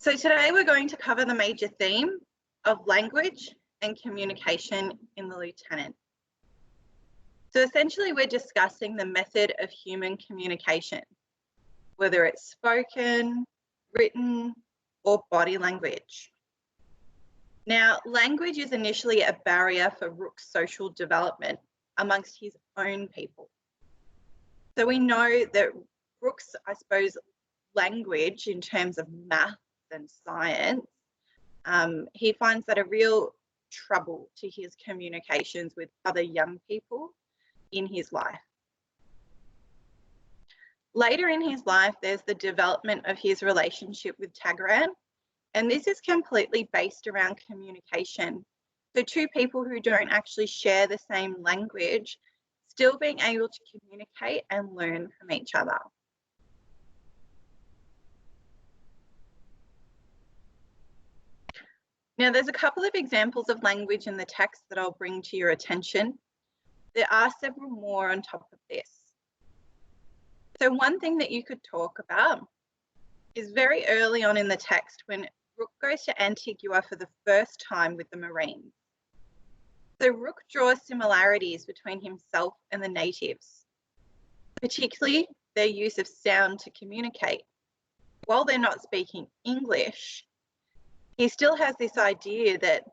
So today we're going to cover the major theme of language and communication in the lieutenant. So essentially we're discussing the method of human communication, whether it's spoken, written, or body language. Now, language is initially a barrier for Rooke's social development amongst his own people. So we know that Rooke's, language in terms of math and science, he finds that a real trouble to his communications with other young people in his life. Later in his life, there's the development of his relationship with Tagaran, and this is completely based around communication. So two people who don't actually share the same language, still being able to communicate and learn from each other. Now, there's a couple of examples of language in the text that I'll bring to your attention. There are several more on top of this. So one thing that you could talk about is very early on in the text when Rooke goes to Antigua for the first time with the Marines. So Rooke draws similarities between himself and the natives, particularly their use of sound to communicate. While they're not speaking English, he still has this idea that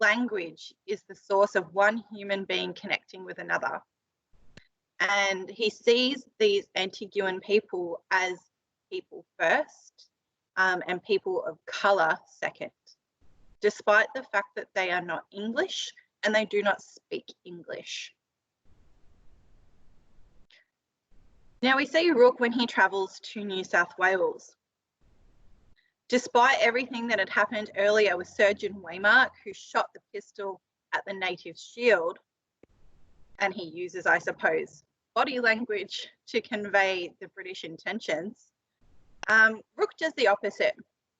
language is the source of one human being connecting with another. And he sees these Antiguan people as people first, and people of colour second, despite the fact that they are not English and they do not speak English. Now we see Rooke when he travels to New South Wales. Despite everything that had happened earlier with Surgeon Waymark, who shot the pistol at the native's shield, and he uses, I suppose, body language to convey the British intentions, Rooke does the opposite.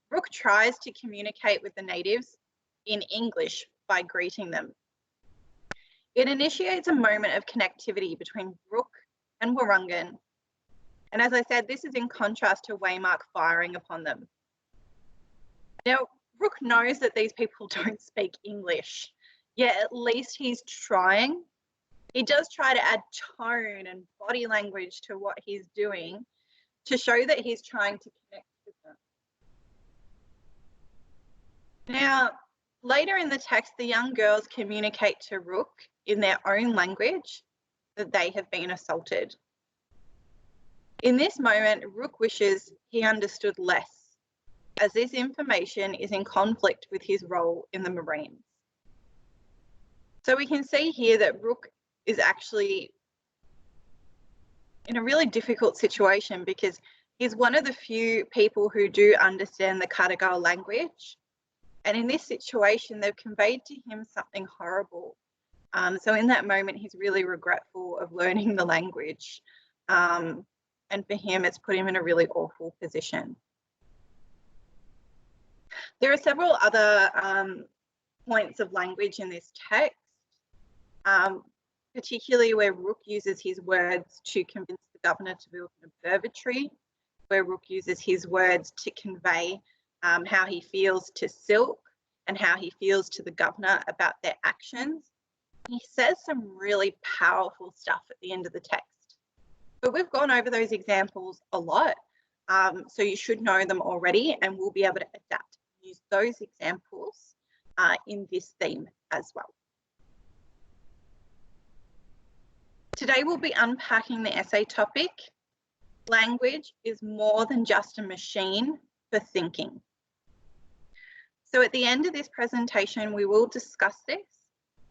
Rooke tries to communicate with the natives in English by greeting them. It initiates a moment of connectivity between Rooke and Wurrungan. And as I said, this is in contrast to Waymark firing upon them. Now, Rooke knows that these people don't speak English, yet at least he's trying. He does try to add tone and body language to what he's doing to show that he's trying to connect with them. Now, later in the text, the young girls communicate to Rooke in their own language that they have been assaulted. In this moment, Rooke wishes he understood less, as this information is in conflict with his role in the Marines. So we can see here that Rooke is actually in a really difficult situation because he's one of the few people who do understand the Tagaran language. And in this situation, they've conveyed to him something horrible. So in that moment, he's really regretful of learning the language. And for him, it's put him in a really awful position. There are several other points of language in this text, particularly where Rooke uses his words to convince the governor to build an observatory, where Rooke uses his words to convey how he feels to Silk and how he feels to the governor about their actions. He says some really powerful stuff at the end of the text. But we've gone over those examples a lot, so you should know them already, and we'll be able to adapt and use those examples in this theme as well. Today we'll be unpacking the essay topic, Language is more than just a machine for thinking. So at the end of this presentation, we will discuss this.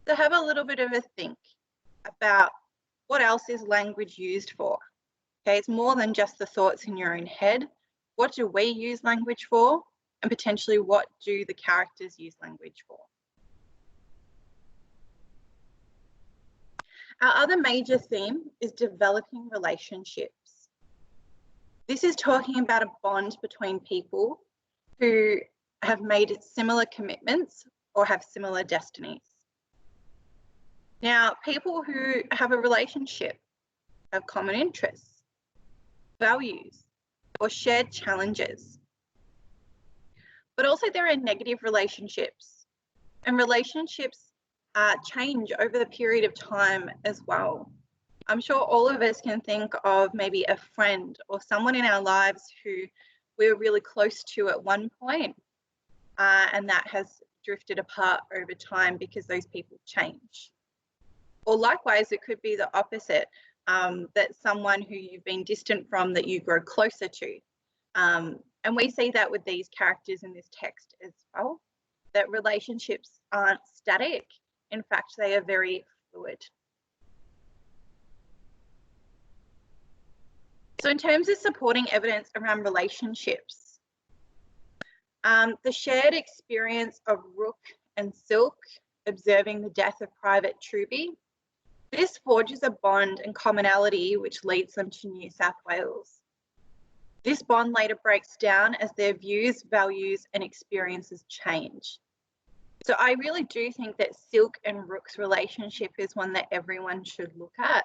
So have a little bit of a think about what else is language used for. Okay, it's more than just the thoughts in your own head. What do we use language for? And potentially what do the characters use language for? Our other major theme is developing relationships. This is talking about a bond between people who have made similar commitments or have similar destinies. Now, people who have a relationship have common interests, values, or shared challenges. But also there are negative relationships, and relationships change over the period of time as well. I'm sure all of us can think of maybe a friend or someone in our lives who we were really close to at one point, and that has drifted apart over time because those people change. Or likewise, it could be the opposite, that someone who you've been distant from that you grow closer to. And we see that with these characters in this text as well, that relationships aren't static. In fact, they are very fluid. So in terms of supporting evidence around relationships, the shared experience of Rooke and Silk observing the death of Private Truby, this forges a bond and commonality which leads them to New South Wales. This bond later breaks down as their views, values, and experiences change. So I really do think that Silk and Rooke's relationship is one that everyone should look at,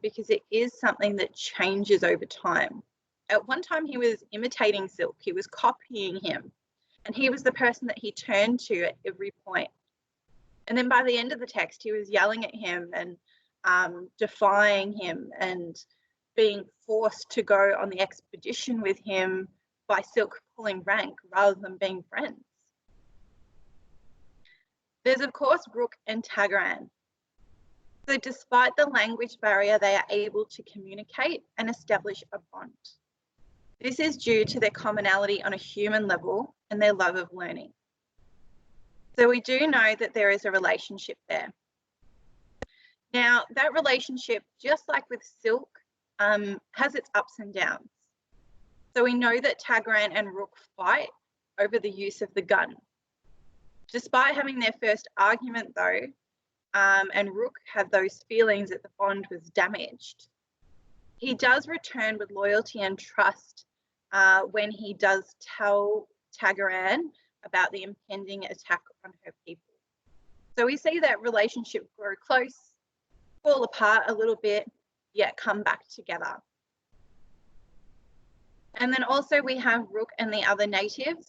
because it is something that changes over time. At one time, he was imitating Silk, he was copying him, and he was the person that he turned to at every point. And then by the end of the text, he was yelling at him and defying him and being forced to go on the expedition with him by Silk pulling rank rather than being friends. There's, of course, Rooke and Tagaran. So despite the language barrier, they are able to communicate and establish a bond. This is due to their commonality on a human level and their love of learning. So we do know that there is a relationship there. Now, that relationship, just like with Silk, has its ups and downs. So we know that Tagaran and Rooke fight over the use of the gun. Despite having their first argument, though, and Rooke had those feelings that the bond was damaged, he does return with loyalty and trust when he does tell Tagaran about the impending attack on her people. So we see that relationship grow close, fall apart a little bit, yet come back together. And then also we have Rooke and the other natives,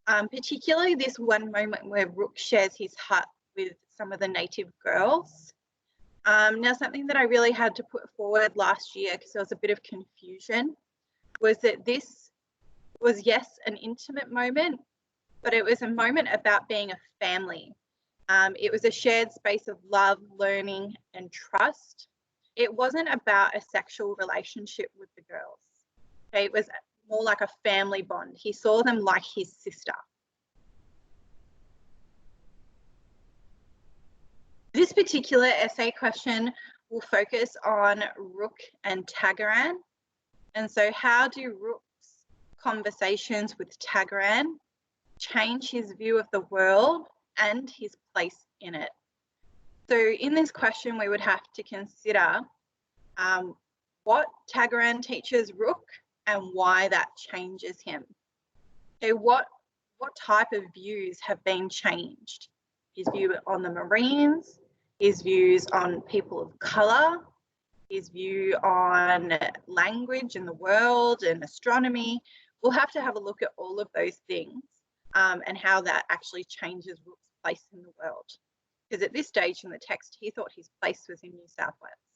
particularly this one moment where Rooke shares his hut with some of the native girls. Now, something that I really had to put forward last year because there was a bit of confusion was that this was, yes, an intimate moment, but it was a moment about being a family. It was a shared space of love, learning, and trust. It wasn't about a sexual relationship with the girls. Okay? It was more like a family bond. He saw them like his sister. This particular essay question will focus on Rooke and Tagaran. And so how do Rooke's conversations with Tagaran change his view of the world and his place in it? So in this question, we would have to consider what Tagaran teaches Rooke and why that changes him. Okay, what type of views have been changed? His view on the Marines, his views on people of colour, his view on language and the world and astronomy. We'll have to have a look at all of those things and how that actually changes Rooke's place in the world. Because at this stage in the text, he thought his place was in New South Wales.